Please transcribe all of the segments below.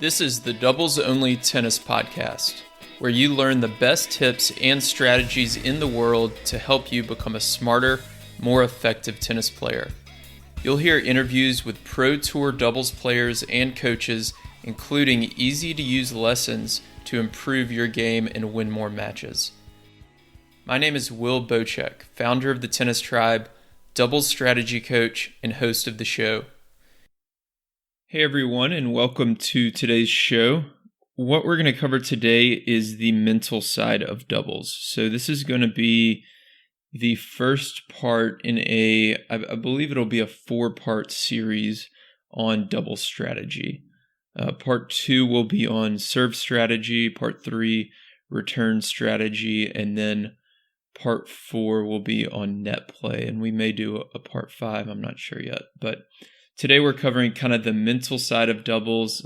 This is the Doubles Only Tennis Podcast, where you learn the best tips and strategies in the world to help you become a smarter, more effective tennis player. You'll hear interviews with Pro Tour doubles players and coaches, including easy-to-use lessons to improve your game and win more matches. My name is Will Bocek, founder of the Tennis Tribe, doubles strategy coach, and host of the show. Hey everyone, and welcome to today's show. What we're going to cover today is the mental side of doubles. So this is going to be the first part in I believe it'll be a 4-part series on double strategy. Part 2 will be on serve strategy, part 3 return strategy, and then part 4 will be on net play, and we may do a part 5, I'm not sure yet, but today we're covering kind of the mental side of doubles.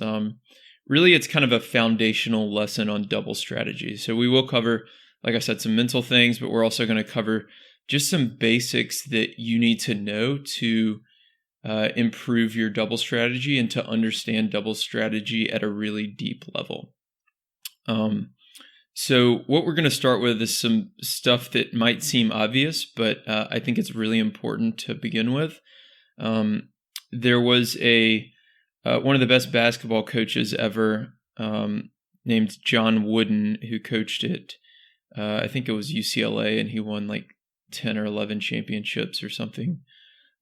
Really, it's kind of a foundational lesson on double strategy. So we will cover, like I said, some mental things, but we're also going to cover just some basics that you need to know to improve your double strategy and to understand double strategy at a really deep level. So what we're going to start with is some stuff that might seem obvious, but I think it's really important to begin with. There was one of the best basketball coaches ever, named John Wooden, who coached at, I think it was UCLA, and he won like 10 or 11 championships or something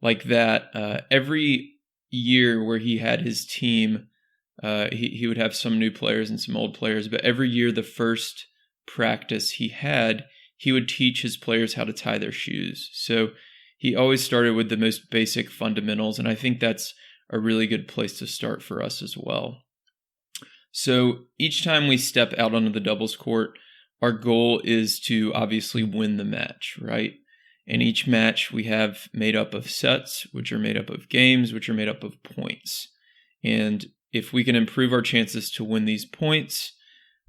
like that. Every year where he had his team, he would have some new players and some old players, but every year the first practice he would teach his players how to tie their shoes. So he always started with the most basic fundamentals, and I think that's a really good place to start for us as well. So each time we step out onto the doubles court, our goal is to obviously win the match, right? And each match we have made up of sets, which are made up of games, which are made up of points. And if we can improve our chances to win these points,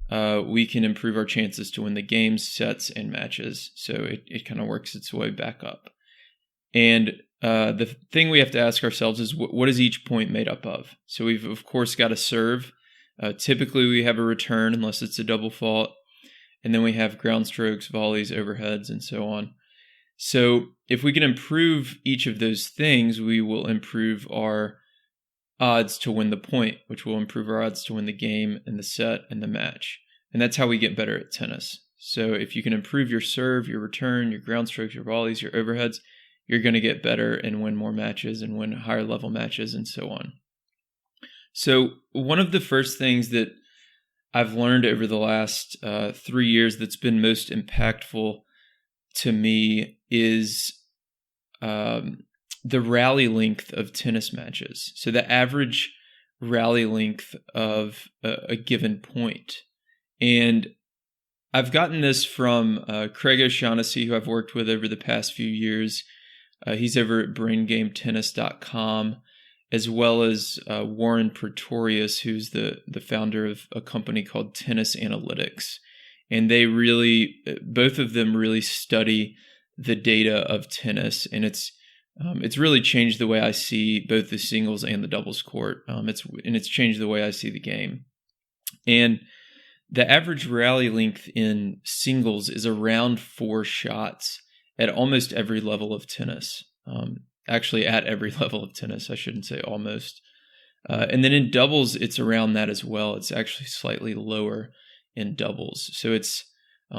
we can improve our chances to win the games, sets, and matches. So it kind of works its way back up. And the thing we have to ask ourselves is, what is each point made up of? So we've, of course, got a serve. Typically, we have a return, unless it's a double fault. And then we have ground strokes, volleys, overheads, and so on. So if we can improve each of those things, we will improve our odds to win the point, which will improve our odds to win the game and the set and the match. And that's how we get better at tennis. So if you can improve your serve, your return, your ground strokes, your volleys, your overheads, you're going to get better and win more matches and win higher level matches and so on. So one of the first things that I've learned over the last 3 years that's been most impactful to me is the rally length of tennis matches. So the average rally length of a given point. And I've gotten this from Craig O'Shaughnessy, who I've worked with over the past few years. He's over at braingametennis.com, as well as Warren Pretorius, who's the founder of a company called Tennis Analytics. And they really, both of them really study the data of tennis, and it's really changed the way I see both the singles and the doubles court. It's changed the way I see the game. And the average rally length in singles is around 4 shots at almost every level of tennis. Actually, at every level of tennis, I shouldn't say almost. And then in doubles, it's around that as well. It's actually slightly lower in doubles. So it's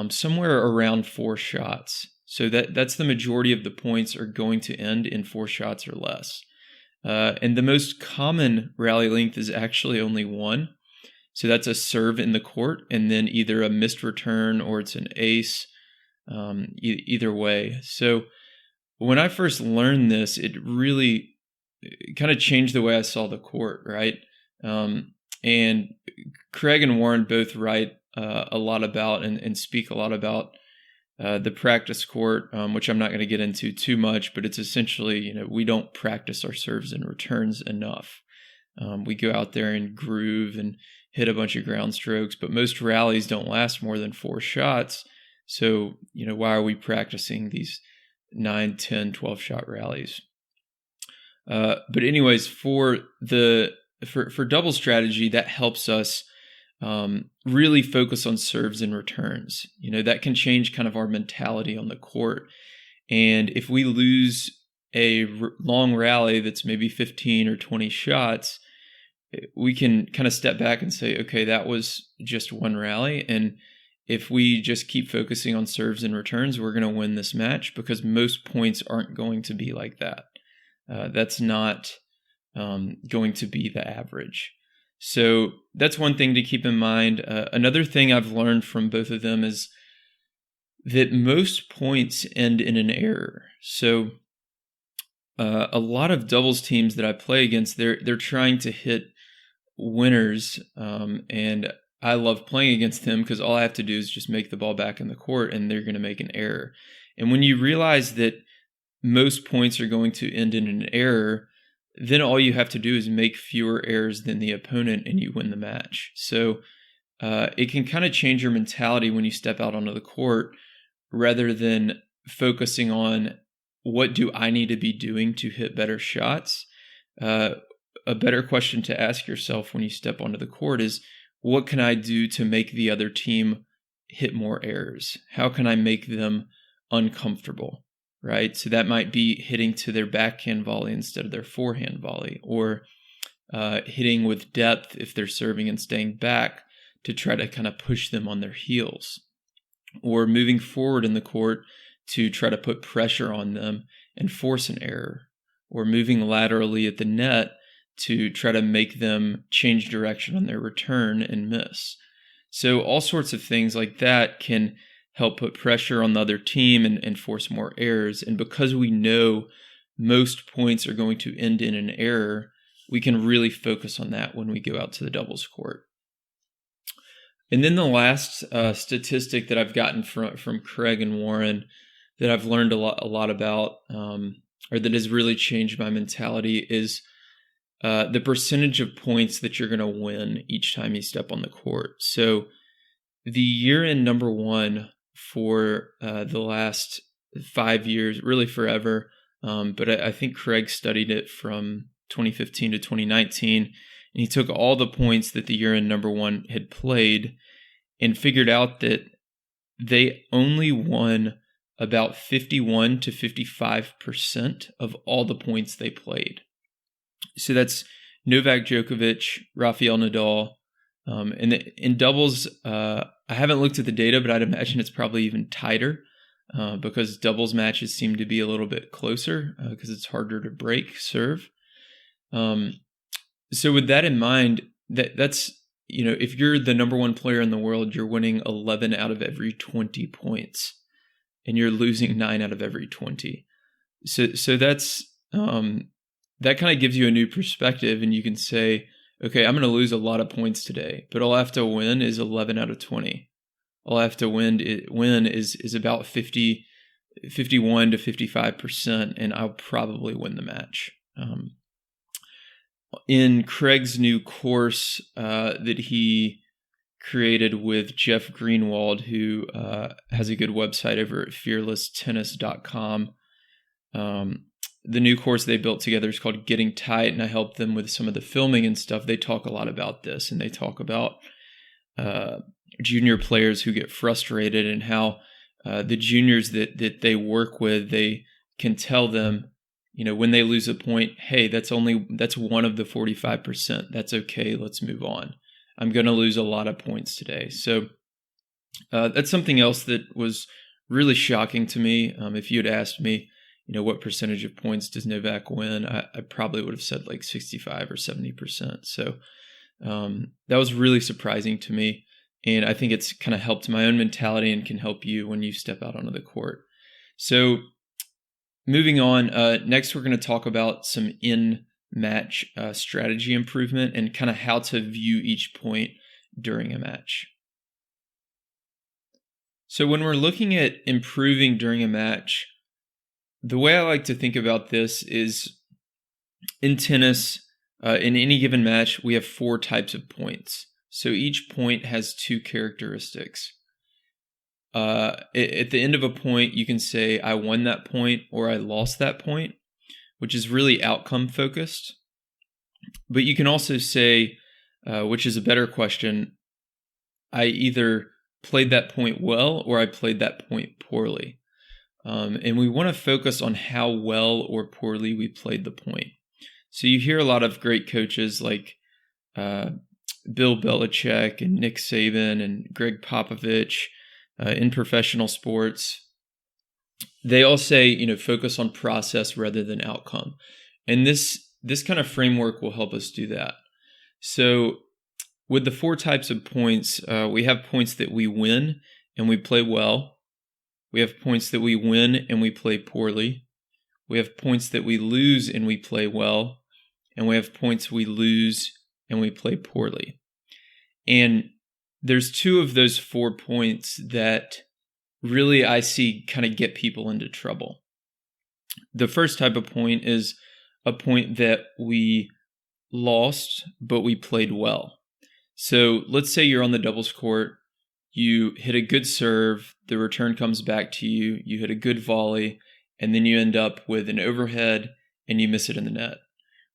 somewhere around 4 shots. So that's the majority of the points are going to end in 4 shots or less. And the most common rally length is actually only 1. So that's a serve in the court, and then either a missed return or it's an ace. Either way. So when I first learned this, it really kind of changed the way I saw the court, right? And Craig and Warren both write a lot about and speak a lot about the practice court, which I'm not going to get into too much, but it's essentially, we don't practice our serves and returns enough. We go out there and groove and hit a bunch of ground strokes, but most rallies don't last more than 4 shots. So, why are we practicing these 9, 10, 12 shot rallies? But anyways, for the for double strategy, that helps us really focus on serves and returns. That can change kind of our mentality on the court. And if we lose a long rally that's maybe 15 or 20 shots, we can kind of step back and say, okay, that was just one rally. And if we just keep focusing on serves and returns, we're going to win this match, because most points aren't going to be like that. That's not going to be the average. So that's one thing to keep in mind. Another thing I've learned from both of them is that most points end in an error. So a lot of doubles teams that I play against, they're trying to hit winners, and I love playing against them because all I have to do is just make the ball back in the court and they're going to make an error. And when you realize that most points are going to end in an error, then all you have to do is make fewer errors than the opponent and you win the match. So it can kind of change your mentality when you step out onto the court, rather than focusing on what do I need to be doing to hit better shots. A better question to ask yourself when you step onto the court is, what can I do to make the other team hit more errors? How can I make them uncomfortable, right? So that might be hitting to their backhand volley instead of their forehand volley, or hitting with depth if they're serving and staying back to try to kind of push them on their heels, or moving forward in the court to try to put pressure on them and force an error, or moving laterally at the net to try to make them change direction on their return and miss. So all sorts of things like that can help put pressure on the other team and force more errors. And because we know most points are going to end in an error, we can really focus on that when we go out to the doubles court. And then the last statistic that I've gotten from Craig and Warren that I've learned a lot about, or that has really changed my mentality, is the percentage of points that you're going to win each time you step on the court. So the year-end number one for the last 5 years, really forever, but I think Craig studied it from 2015 to 2019, and he took all the points that the year-end number one had played and figured out that they only won about 51 to 55% of all the points they played. So that's Novak Djokovic, Rafael Nadal. And in doubles, I haven't looked at the data, but I'd imagine it's probably even tighter because doubles matches seem to be a little bit closer because it's harder to break serve. So with that in mind, that's, if you're the number one player in the world, you're winning 11 out of every 20 points, and you're losing 9 out of every 20. So that's that kind of gives you a new perspective, and you can say, okay, I'm going to lose a lot of points today, but all I have to win is 11 out of 20. All I have to win is about 51 to 55%, and I'll probably win the match. In Craig's new course that he created with Jeff Greenwald, who has a good website over at fearlesstennis.com, the new course they built together is called Getting Tight, and I helped them with some of the filming and stuff. They talk a lot about this, and they talk about junior players who get frustrated and how the juniors that they work with, they can tell them, when they lose a point, hey, that's one of the 45%. That's okay. Let's move on. I'm going to lose a lot of points today. So that's something else that was really shocking to me. If you had asked me, what percentage of points does Novak win, I probably would have said like 65 or 70%. So that was really surprising to me. And I think it's kind of helped my own mentality and can help you when you step out onto the court. So moving on, next we're going to talk about some in-match strategy improvement and kind of how to view each point during a match. So when we're looking at improving during a match, the way I like to think about this is in tennis, in any given match, we have 4 types of points. So each point has 2 characteristics. At the end of a point, you can say, I won that point or I lost that point, which is really outcome focused. But you can also say, which is a better question, I either played that point well or I played that point poorly. And we want to focus on how well or poorly we played the point. So you hear a lot of great coaches like Bill Belichick and Nick Saban and Greg Popovich in professional sports. They all say, focus on process rather than outcome. And this kind of framework will help us do that. So with the 4 types of points, we have points that we win and we play well. We have points that we win and we play poorly. We have points that we lose and we play well. And we have points we lose and we play poorly. And there's 2 of those 4 points that really I see kind of get people into trouble. The first type of point is a point that we lost, but we played well. So let's say you're on the doubles court, you hit a good serve, the return comes back to you, you hit a good volley, and then you end up with an overhead and you miss it in the net.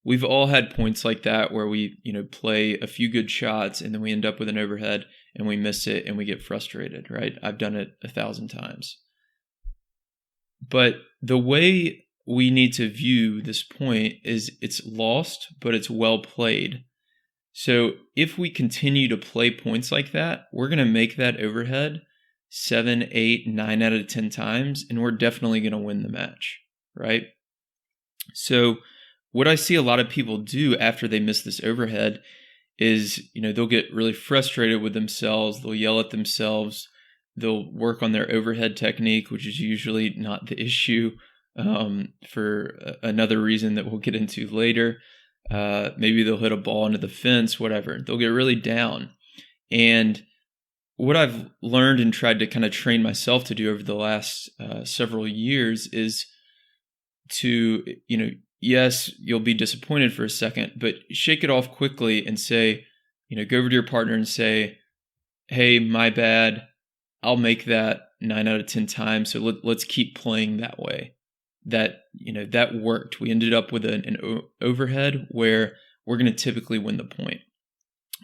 We've all had points like that where we, play a few good shots and then we end up with an overhead and we miss it and we get frustrated, right? I've done it 1,000 times. But the way we need to view this point is it's lost, but it's well played. So if we continue to play points like that, we're going to make that overhead 7, 8, 9 out of 10 times, and we're definitely going to win the match, right? So what I see a lot of people do after they miss this overhead is, they'll get really frustrated with themselves. They'll yell at themselves. They'll work on their overhead technique, which is usually not the issue, for another reason that we'll get into later. Maybe they'll hit a ball into the fence, whatever. They'll get really down. And what I've learned and tried to kind of train myself to do over the last several years is to, yes, you'll be disappointed for a second, but shake it off quickly and say, go over to your partner and say, hey, my bad. I'll make that 9 out of 10 times. So let's keep playing that way. That worked. We ended up with an overhead where we're going to typically win the point.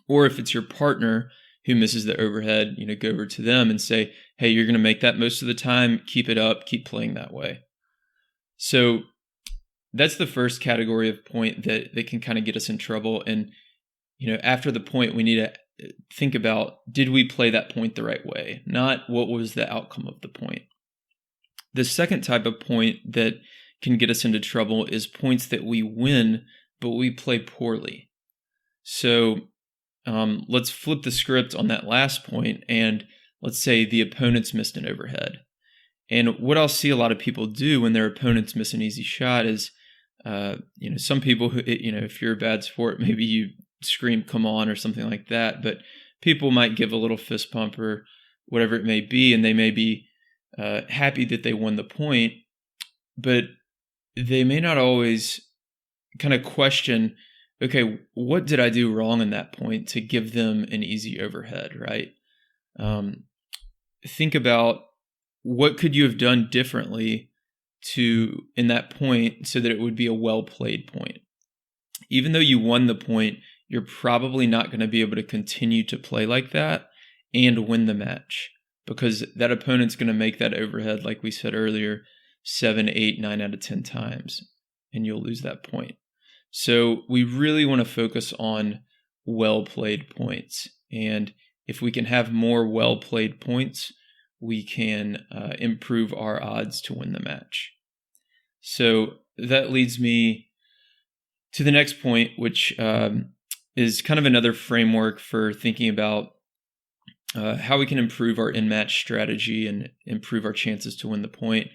Or if it's your partner who misses the overhead, go over to them and say, hey, you're going to make that most of the time. Keep it up. Keep playing that way. So that's the first category of point that can kind of get us in trouble. And, after the point, we need to think about, did we play that point the right way? Not what was the outcome of the point. The second type of point that can get us into trouble is points that we win, but we play poorly. So let's flip the script on that last point, and let's say the opponents missed an overhead. And what I'll see a lot of people do when their opponents miss an easy shot is, some people who, if you're a bad sport, maybe you scream, come on, or something like that. But people might give a little fist pump or whatever it may be, and they may be happy that they won the point, but they may not always kind of question, okay, what did I do wrong in that point to give them an easy overhead, right? Think about what could you have done differently in that point so that it would be a well-played point. Even though you won the point, you're probably not going to be able to continue to play like that and win the match, because that opponent's going to make that overhead, like we said earlier, 7, 8, 9 out of 10 times, and you'll lose that point. So we really want to focus on well-played points. And if we can have more well-played points, we can improve our odds to win the match. So that leads me to the next point, which is kind of another framework for thinking about how we can improve our in-match strategy and improve our chances to win the point.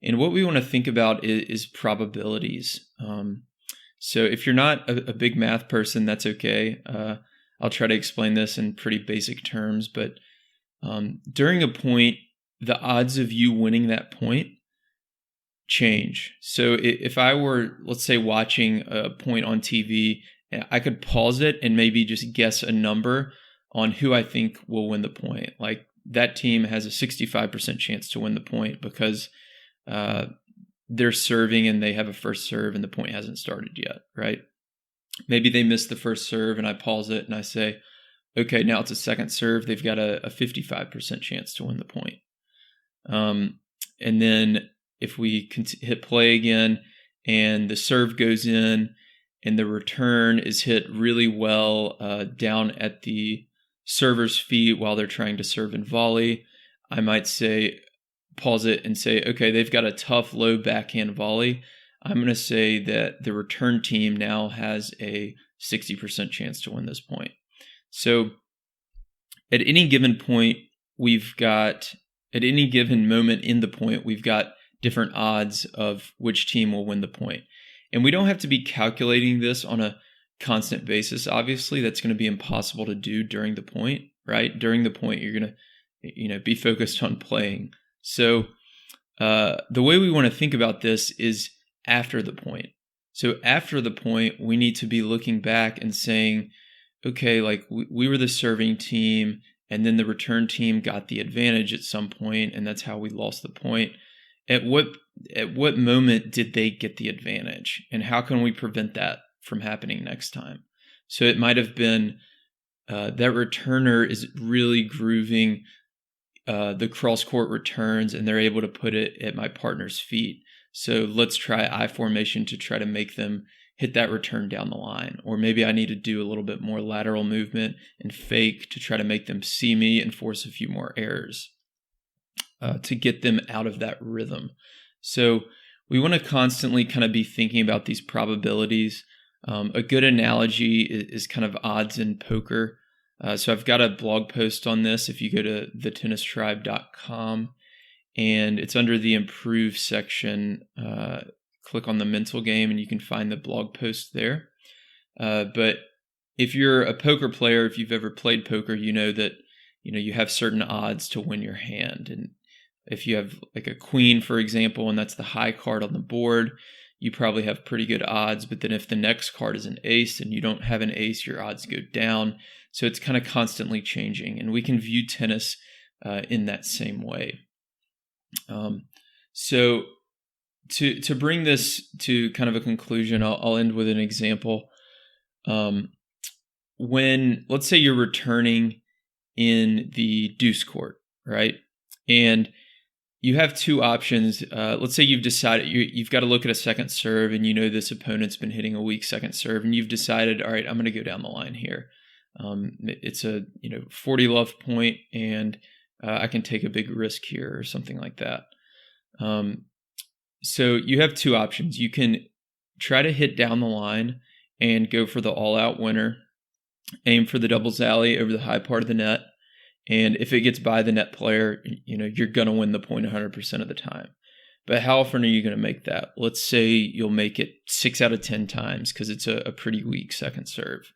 And what we want to think about is probabilities. So if you're not a big math person, that's okay. I'll try to explain this in pretty basic terms, but during a point, the odds of you winning that point change. So if I were, let's say, watching a point on TV, I could pause it and maybe just guess a number on who I think will win the point. Like that team has a 65% chance to win the point because they're serving and they have a first serve and the point hasn't started yet, right? maybe they miss the first serve and I pause it and I say, okay, now it's a second serve. They've got a 55% chance to win the point. And then if we hit play again and the serve goes in and the return is hit really well down at the server's feet while they're trying to serve and volley, I might say, pause it and say, okay, they've got a tough low backhand volley. I'm going to say that the return team now has a 60% chance to win this point. So at any given point, at any given moment in the point, we've got different odds of which team will win the point. And we don't have to be calculating this on a constant basis. Obviously, that's going to be impossible to do during the point, right? During the point, you're going to, be focused on playing. So the way we want to think about this is after the point. So after the point, we need to be looking back and saying, okay, like we were the serving team, and then the return team got the advantage at some point, and that's how we lost the point. At what moment did they get the advantage, and how can we prevent that from happening next time? So it might have been that returner is really grooving the cross-court returns, and they're able to put it at my partner's feet. So let's try I formation to try to make them hit that return down the line. Or maybe I need to do a little bit more lateral movement and fake to try to make them see me and force a few more errors to get them out of that rhythm. So we want to constantly kind of be thinking about these probabilities. A good analogy is kind of odds in poker. So I've got a blog post on this if you go to thetennistribe.com, and it's under the improve section. Click on the mental game and you can find the blog post there. But if you're a poker player, if you've ever played poker, you know that you have certain odds to win your hand. And if you have like a queen, for example, and that's the high card on the board, you probably have pretty good odds. But then if the next card is an ace and you don't have an ace, your odds go down. So it's kind of constantly changing. And we can view tennis in that same way. So to bring this to kind of a conclusion, I'll end with an example. When, let's say you're returning in the deuce court, right? And you have two options. Let's say you've decided you've got to look at a second serve, and this opponent's been hitting a weak second serve, and you've decided, all right, I'm going to go down the line here. It's a 40 love point, and I can take a big risk here or something like that. So you have two options. You can try to hit down the line and go for the all-out winner, aim for the doubles alley over the high part of the net, and if it gets by the net player, you're going to win the point 100% of the time. But how often are you going to make that? Let's say you'll make it 6 out of 10 times because it's a pretty weak second serve.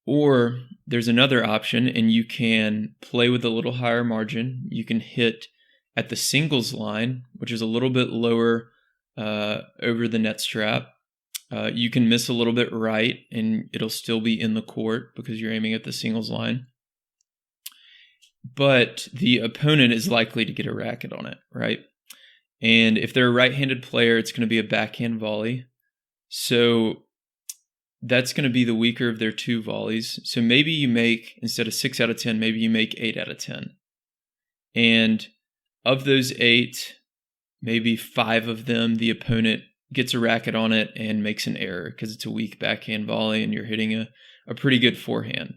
Or there's another option, and you can play with a little higher margin. You can hit at the singles line, which is a little bit lower over the net strap. You can miss a little bit right, and it'll still be in the court because you're aiming at the singles line. But the opponent is likely to get a racket on it, right? And if they're a right-handed player, it's going to be a backhand volley. So that's going to be the weaker of their two volleys. So maybe you make, instead of 6 out of 10, maybe you make 8 out of 10. And of those 8, maybe 5 of them, the opponent gets a racket on it and makes an error because it's a weak backhand volley and you're hitting a pretty good forehand.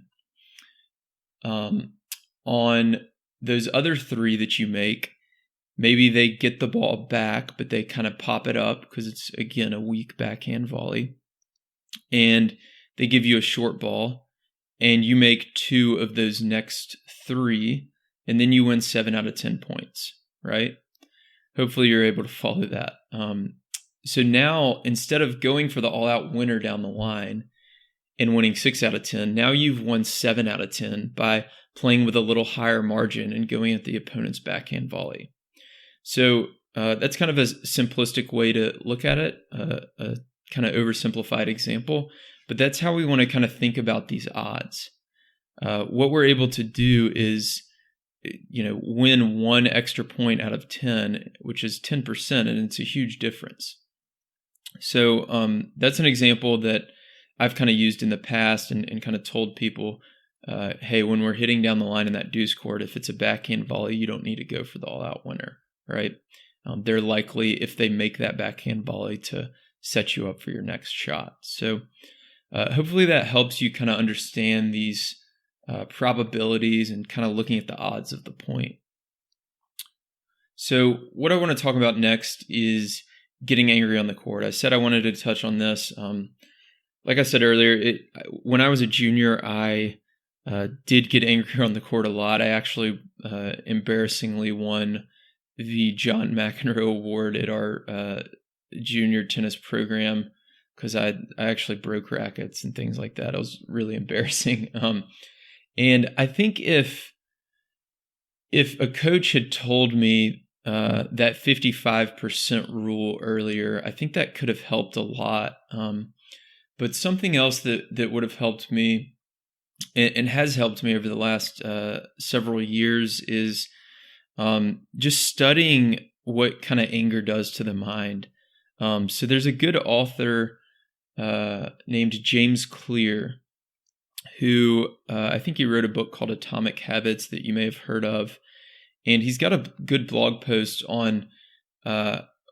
On those other 3 that you make, maybe they get the ball back, but they kind of pop it up because it's, again, a weak backhand volley. And they give you a short ball, and you make 2 of those next 3, and then you win 7 out of 10 points, right? Hopefully you're able to follow that. So now, instead of going for the all-out winner down the line and winning 6 out of 10, now you've won 7 out of 10 by playing with a little higher margin and going at the opponent's backhand volley. So that's kind of a simplistic way to look at it, a kind of oversimplified example, but that's how we want to kind of think about these odds. What we're able to do is, win 1 extra point out of 10, which is 10%, and it's a huge difference. So that's an example that I've kind of used in the past and kind of told people, hey, when we're hitting down the line in that deuce court, if it's a backhand volley, you don't need to go for the all-out winner, right? They're likely, if they make that backhand volley, to set you up for your next shot. So hopefully that helps you kind of understand these probabilities and kind of looking at the odds of the point. So what I want to talk about next is getting angry on the court. I said I wanted to touch on this. Like I said earlier, when I was a junior, I did get angry on the court a lot. I actually embarrassingly won the John McEnroe Award at our junior tennis program because I actually broke rackets and things like that. It was really embarrassing. And I think if a coach had told me that 55% rule earlier, I think that could have helped a lot. But something else that would have helped me and has helped me over the last several years is just studying what kind of anger does to the mind. So there's a good author named James Clear who I think he wrote a book called Atomic Habits that you may have heard of. And he's got a good blog post on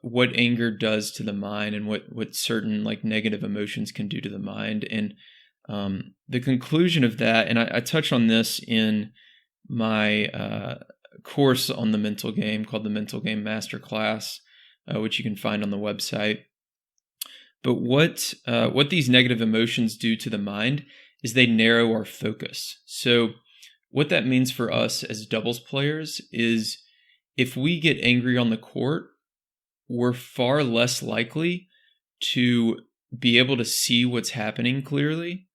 what anger does to the mind and what certain like negative emotions can do to the mind. And the conclusion of that, and I touch on this in my course on the mental game called the Mental Game Masterclass, which you can find on the website. But what these negative emotions do to the mind is they narrow our focus. So what that means for us as doubles players is if we get angry on the court, we're far less likely to be able to see what's happening clearly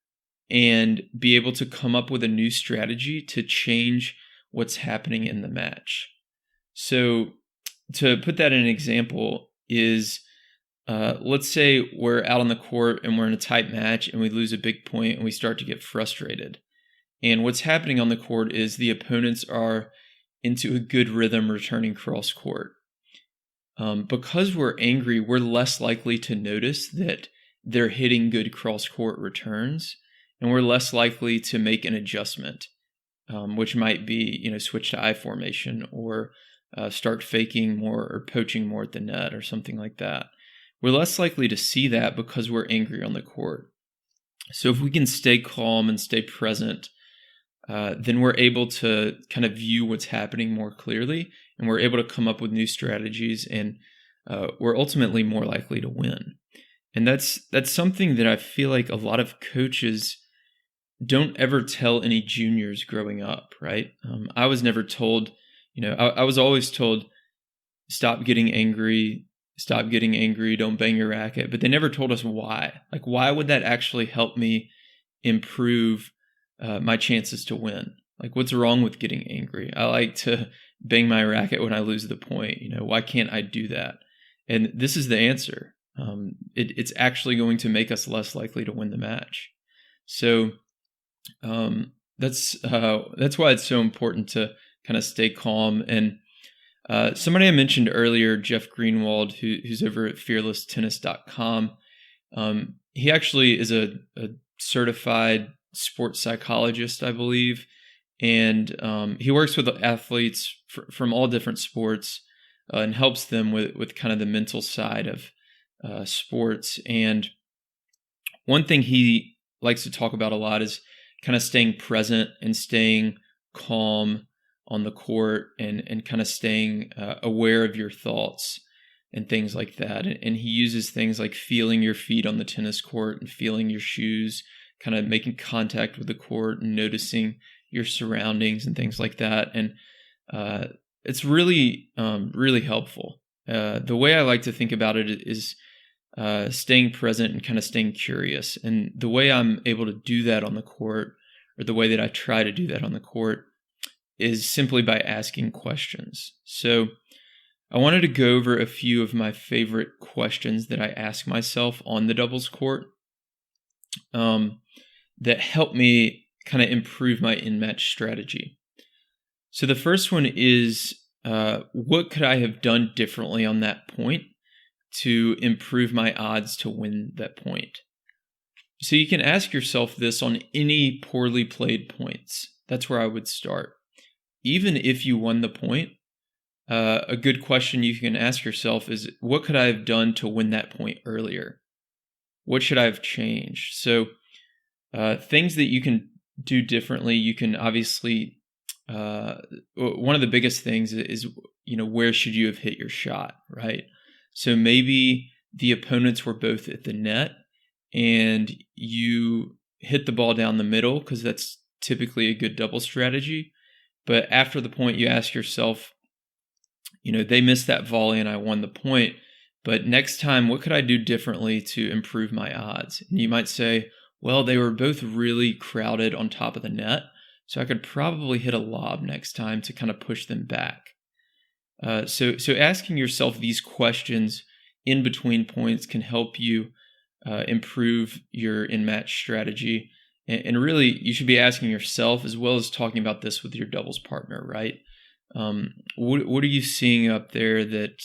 and be able to come up with a new strategy to change what's happening in the match. So to put that in an example is, let's say we're out on the court and we're in a tight match and we lose a big point and we start to get frustrated. And what's happening on the court is the opponents are into a good rhythm returning cross court. Because we're angry, we're less likely to notice that they're hitting good cross court returns, and we're less likely to make an adjustment, which might be, switch to I formation or start faking more or poaching more at the net or something like that. We're less likely to see that because we're angry on the court. So if we can stay calm and stay present, then we're able to kind of view what's happening more clearly, and we're able to come up with new strategies, and we're ultimately more likely to win. And that's something that I feel like a lot of coaches don't ever tell any juniors growing up, right? I was never told, I was always told, stop getting angry, don't bang your racket. But they never told us why. Like, why would that actually help me improve my chances to win? Like, what's wrong with getting angry? I like to bang my racket when I lose the point. Why can't I do that? And this is the answer. It's actually going to make us less likely to win the match. So that's why it's so important to kind of stay calm. And somebody I mentioned earlier, Jeff Greenwald, who's over at fearlesstennis.com, he actually is a certified sports psychologist, I believe, and he works with athletes from all different sports and helps them with kind of the mental side of sports. And one thing he likes to talk about a lot is kind of staying present and staying calm on the court and kind of staying aware of your thoughts and things like that. And he uses things like feeling your feet on the tennis court and feeling your shoes, kind of making contact with the court and noticing your surroundings and things like that. And it's really, really helpful. The way I like to think about it is staying present and kind of staying curious. And the way I'm able to do that on the court, or the way that I try to do that on the court, is simply by asking questions. So I wanted to go over a few of my favorite questions that I ask myself on the doubles court that help me kind of improve my in-match strategy. So the first one is, what could I have done differently on that point to improve my odds to win that point? So you can ask yourself this on any poorly played points. That's where I would start. Even if you won the point, a good question you can ask yourself is, what could I have done to win that point earlier? What should I have changed? So things that you can do differently, you can obviously, one of the biggest things is, where should you have hit your shot, right? So maybe the opponents were both at the net and you hit the ball down the middle, because that's typically a good double strategy. But after the point, you ask yourself, they missed that volley and I won the point. But next time, what could I do differently to improve my odds? And you might say, well, they were both really crowded on top of the net, so I could probably hit a lob next time to kind of push them back. So asking yourself these questions in between points can help you improve your in-match strategy. And really, you should be asking yourself, as well as talking about this with your doubles partner, right? What are you seeing up there that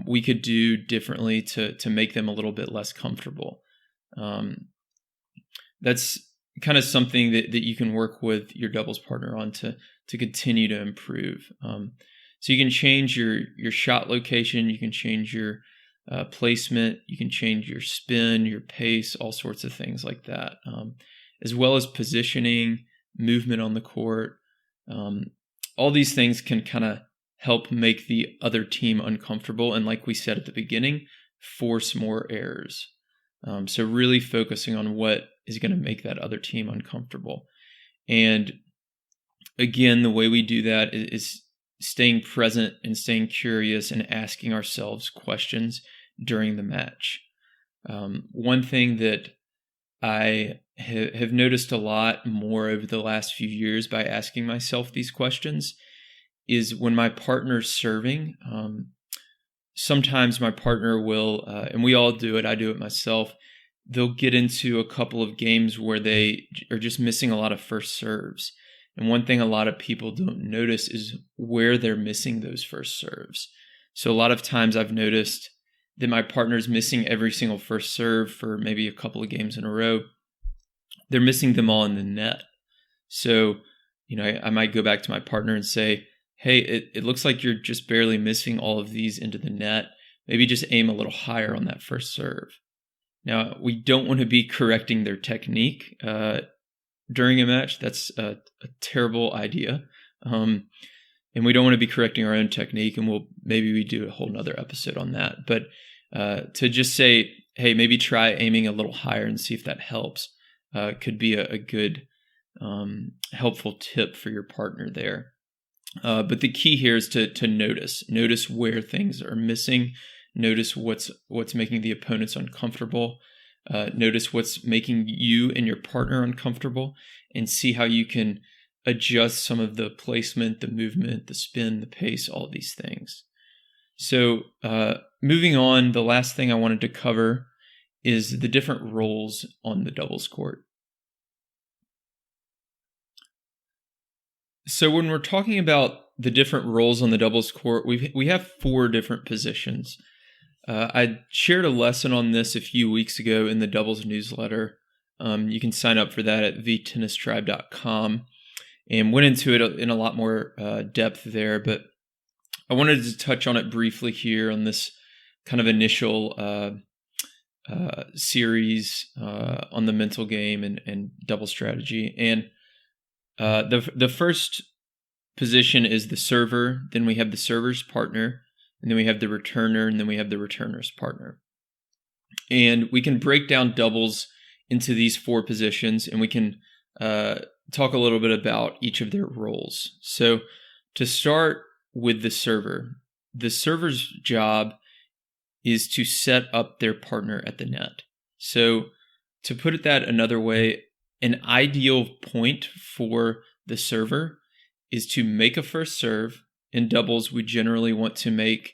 we could do differently to make them a little bit less comfortable? That's kind of something that you can work with your doubles partner on to continue to improve. So you can change your shot location, you can change your placement, you can change your spin, your pace, all sorts of things like that, as well as positioning, movement on the court. All these things can kind of help make the other team uncomfortable, and like we said at the beginning, force more errors. So really focusing on what is going to make that other team uncomfortable. And again, the way we do that is staying present and staying curious and asking ourselves questions during the match. One thing that I have noticed a lot more over the last few years by asking myself these questions is when my partner's serving. Sometimes my partner will, and we all do it, I do it myself, they'll get into a couple of games where they are just missing a lot of first serves. And one thing a lot of people don't notice is where they're missing those first serves. So a lot of times I've noticed that my partner's missing every single first serve for maybe a couple of games in a row. They're missing them all in the net. So, I might go back to my partner and say, hey, it looks like you're just barely missing all of these into the net. Maybe just aim a little higher on that first serve. Now, we don't want to be correcting their technique during a match. That's a terrible idea. And we don't want to be correcting our own technique, and maybe we do a whole nother episode on that. But to just say, hey, maybe try aiming a little higher and see if that helps, could be a good helpful tip for your partner there. But the key here is to notice where things are missing, notice what's making the opponents uncomfortable, notice what's making you and your partner uncomfortable, and see how you can adjust some of the placement, the movement, the spin, the pace, all of these things. So moving on, the last thing I wanted to cover is the different roles on the doubles court. So when we're talking about the different roles on the doubles court, we have 4 different positions. I shared a lesson on this a few weeks ago in the doubles newsletter. You can sign up for that at thetennistribe.com, and went into it in a lot more depth there. But I wanted to touch on it briefly here on this kind of initial series on the mental game and double strategy. And the first position is the server, then we have the server's partner, and then we have the returner, and then we have the returner's partner. And we can break down doubles into these 4 positions, and we can talk a little bit about each of their roles. So to start with the server's job is to set up their partner at the net. So to put it that another way, an ideal point for the server is to make a first serve. In doubles, we generally want to make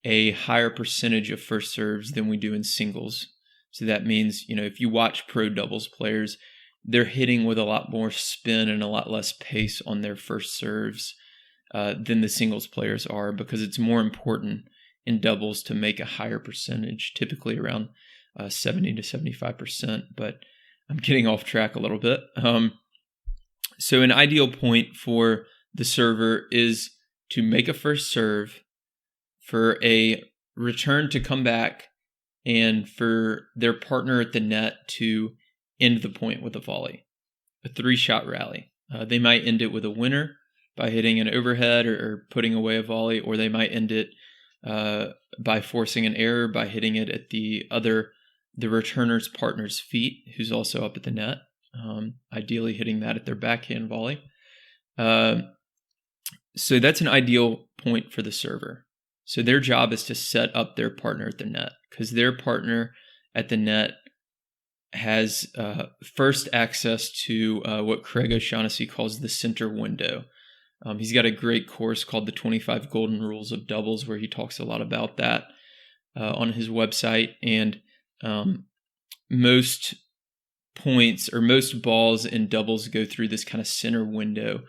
a higher percentage of first serves than we do in singles. So that means, if you watch pro doubles players, they're hitting with a lot more spin and a lot less pace on their first serves than the singles players are, because it's more important in doubles to make a higher percentage, typically around 70 to 75%, but I'm getting off track a little bit. So an ideal point for the server is to make a first serve, for a return to come back, and for their partner at the net to end the point with a volley, a 3-shot rally. They might end it with a winner by hitting an overhead or putting away a volley, or they might end it by forcing an error by hitting it at the returner's partner's feet, who's also up at the net, ideally hitting that at their backhand volley. So that's an ideal point for the server. So their job is to set up their partner at the net, because their partner at the net has first access to what Craig O'Shaughnessy calls the center window. He's got a great course called the 25 Golden Rules of Doubles, where he talks a lot about that on his website. And most points or most balls in doubles go through this kind of center window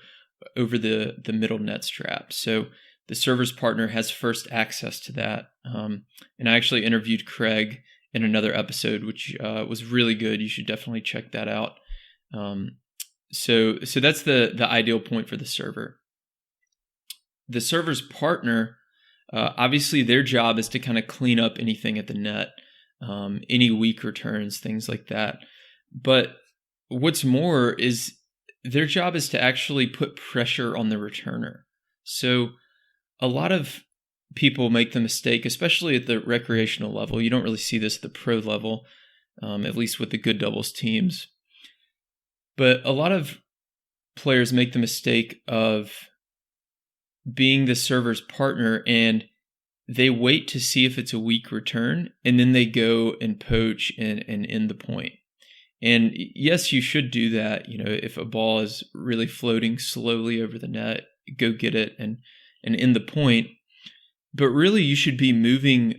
over the middle net strap. So the server's partner has first access to that. And I actually interviewed Craig in another episode, which was really good. You should definitely check that out. So that's the ideal point for the server. The server's partner, obviously their job is to kind of clean up anything at the net, any weak returns, things like that. But what's more is their job is to actually put pressure on the returner. So a lot of people make the mistake, especially at the recreational level. You don't really see this at the pro level, at least with the good doubles teams. But a lot of players make the mistake of being the server's partner, and they wait to see if it's a weak return, and then they go and poach and end the point. And yes, you should do that. You know, if a ball is really floating slowly over the net, go get it and end the point. But really, you should be moving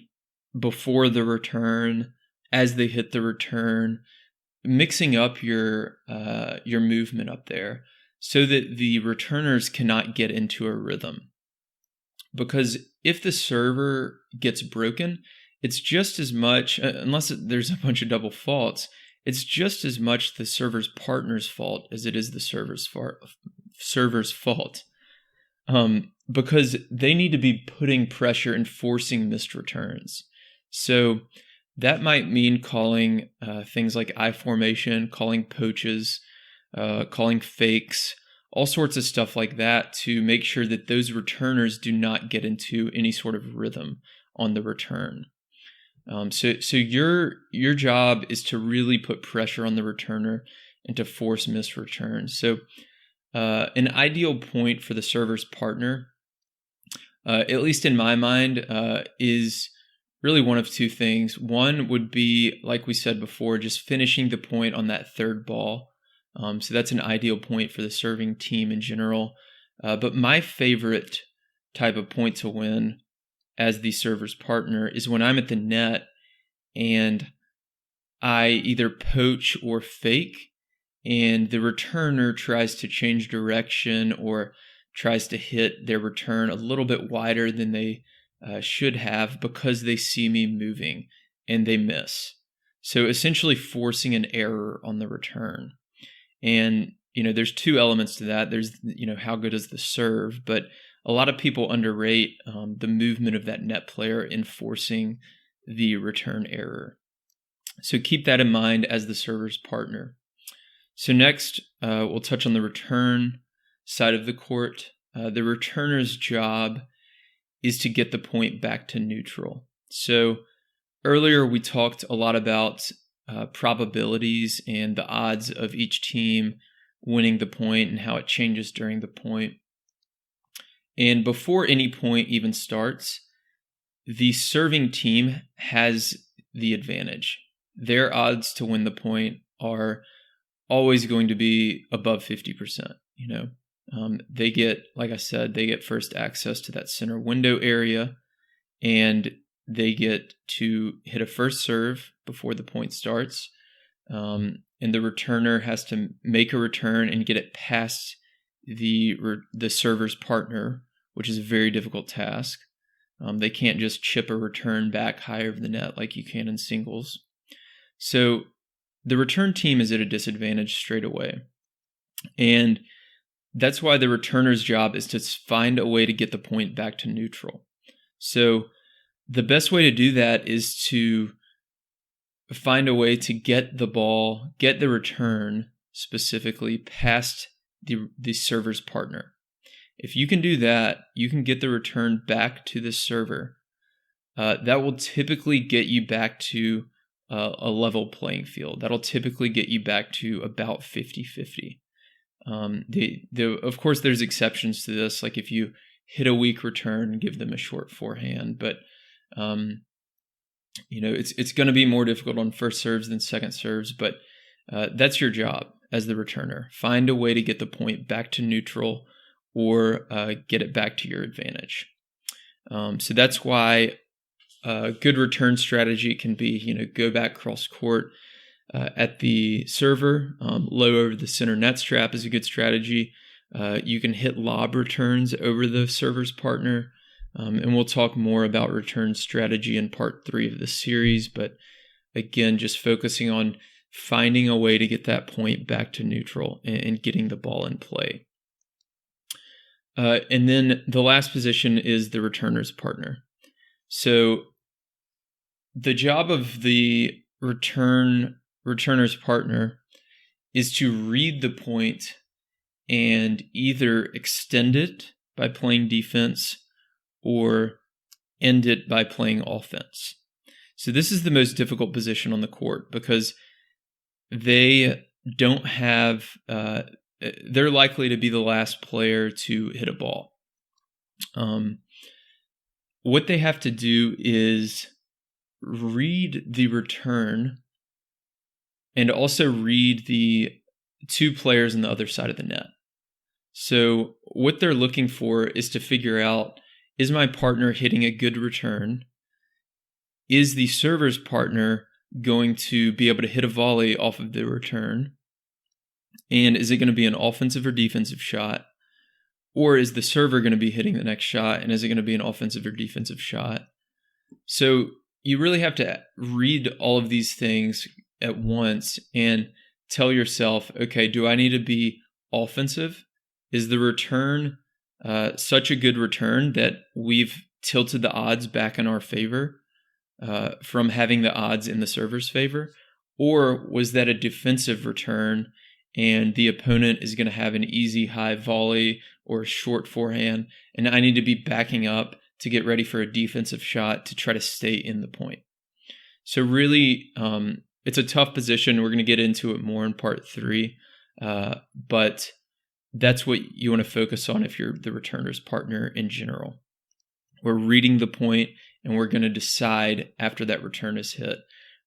before the return, as they hit the return, mixing up your movement up there so that the returners cannot get into a rhythm. Because if the server gets broken, it's just as much, unless there's a bunch of double faults, it's just as much the server's partner's fault as it is the server's fault. Because they need to be putting pressure and forcing missed returns. So that might mean calling things like I formation, calling poaches, calling fakes, all sorts of stuff like that to make sure that those returners do not get into any sort of rhythm on the return. So your job is to really put pressure on the returner and to force missed returns. So an ideal point for the server's partner, at least in my mind, is really one of two things. One would be, like we said before, just finishing the point on that third ball. So that's an ideal point for the serving team in general. But my favorite type of point to win as the server's partner is when I'm at the net and I either poach or fake, and the returner tries to change direction or tries to hit their return a little bit wider than they should have because they see me moving and they miss. So essentially forcing an error on the return. And, there's two elements to that. There's, how good is the serve, but a lot of people underrate the movement of that net player in forcing the return error. So keep that in mind as the server's partner. So next, we'll touch on the return side of the court. The returner's job is to get the point back to neutral. So earlier we talked a lot about probabilities and the odds of each team winning the point and how it changes during the point. And before any point even starts, the serving team has the advantage. Their odds to win the point are always going to be above 50%. They get, like I said, they get first access to that center window area, and they get to hit a first serve before the point starts. And the returner has to make a return and get it past the server's partner, which is a very difficult task. They can't just chip a return back high over the net like you can in singles. So the return team is at a disadvantage straight away. And that's why the returner's job is to find a way to get the point back to neutral. So the best way to do that is to find a way to get the ball, get the return specifically past the server's partner. If you can do that, you can get the return back to the server. That will typically get you back to a level playing field. That'll typically get you back to about 50-50. Of course, there's exceptions to this, like if you hit a weak return, give them a short forehand, but it's going to be more difficult on first serves than second serves, but that's your job as the returner. Find a way to get the point back to neutral or get it back to your advantage. So that's why a good return strategy can be, go back cross court at the server. Low over the center net strap is a good strategy. You can hit lob returns over the server's partner. And we'll talk more about return strategy in part 3 of the series. But again, just focusing on finding a way to get that point back to neutral and getting the ball in play. And then the last position is the returner's partner. So the job of the returner's partner is to read the point and either extend it by playing defense or end it by playing offense. So this is the most difficult position on the court because they don't have, they're likely to be the last player to hit a ball. What they have to do is read the return and also read the two players on the other side of the net. So what they're looking for is to figure out, is my partner hitting a good return? Is the server's partner going to be able to hit a volley off of the return? And is it going to be an offensive or defensive shot? Or is the server going to be hitting the next shot? And is it going to be an offensive or defensive shot? So you really have to read all of these things at once and tell yourself, okay, do I need to be offensive? Is the return such a good return that we've tilted the odds back in our favor from having the odds in the server's favor? Or was that a defensive return and the opponent is going to have an easy high volley or a short forehand, and I need to be backing up to get ready for a defensive shot to try to stay in the point? So really, it's a tough position. We're going to get into it more in part 3, but that's what you want to focus on if you're the returner's partner in general. We're reading the point, and we're going to decide after that return is hit,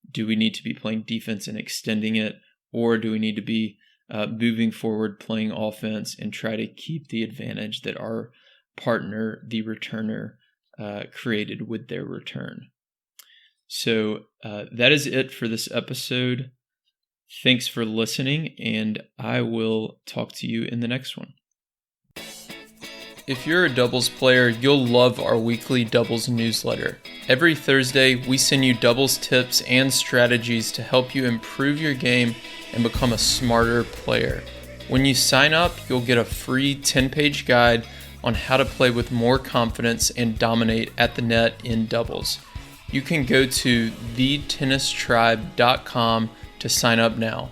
do we need to be playing defense and extending it, or do we need to be moving forward, playing offense, and try to keep the advantage that our partner, the returner, created with their return. So that is it for this episode. Thanks for listening, and I will talk to you in the next one. If you're a doubles player, you'll love our weekly doubles newsletter. Every Thursday, we send you doubles tips and strategies to help you improve your game and become a smarter player. When you sign up, you'll get a free 10-page guide on how to play with more confidence and dominate at the net in doubles. You can go to thetennistribe.com to sign up now.